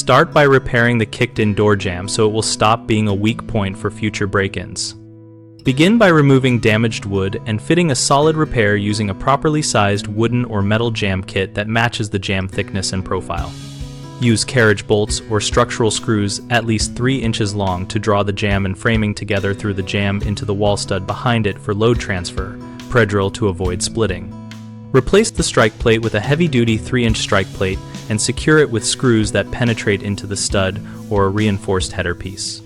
Start by repairing the kicked-in door jamb so it will stop being a weak point for future break-ins. Begin by removing damaged wood and fitting a solid repair using a properly sized wooden or metal jamb kit that matches the jamb thickness and profile. Use carriage bolts or structural screws at least 3 inches long to draw the jamb and framing together through the jamb into the wall stud behind it for load transfer, pre-drill to avoid splitting. Replace the strike plate with a heavy-duty 3-inch strike plate and secure it with screws that penetrate into the stud or a reinforced header piece.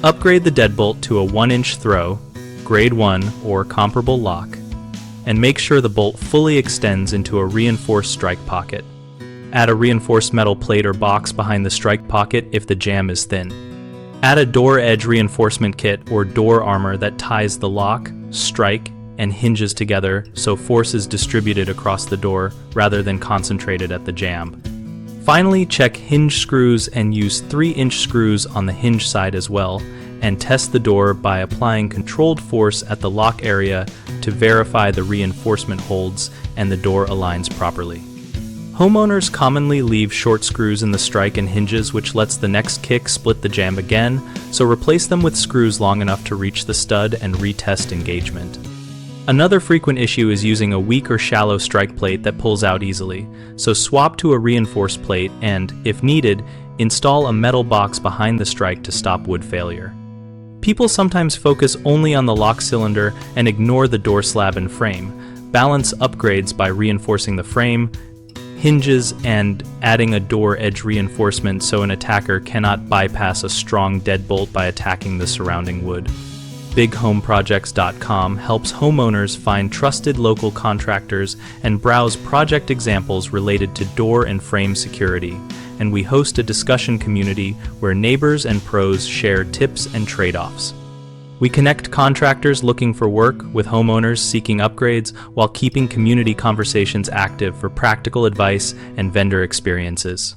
Upgrade the deadbolt to a 1-inch throw, grade 1 or comparable lock, and make sure the bolt fully extends into a reinforced strike pocket. Add a reinforced metal plate or box behind the strike pocket if the jamb is thin. Add a door edge reinforcement kit or door armor that ties the lock, strike, and hinges together so force is distributed across the door rather than concentrated at the jamb. Finally, check hinge screws and use 3-inch screws on the hinge side as well, and test the door by applying controlled force at the lock area to verify the reinforcement holds and the door aligns properly. Homeowners commonly leave short screws in the strike and hinges, which lets the next kick split the jamb again, so replace them with screws long enough to reach the stud and retest engagement. Another frequent issue is using a weak or shallow strike plate that pulls out easily, so swap to a reinforced plate and, if needed, install a metal box behind the strike to stop wood failure. People sometimes focus only on the lock cylinder and ignore the door slab and frame. Balance upgrades by reinforcing the frame, hinges, and adding a door edge reinforcement so an attacker cannot bypass a strong deadbolt by attacking the surrounding wood. BigHomeProjects.com helps homeowners find trusted local contractors and browse project examples related to door and frame security, and we host a discussion community where neighbors and pros share tips and trade-offs. We connect contractors looking for work with homeowners seeking upgrades while keeping community conversations active for practical advice and vendor experiences.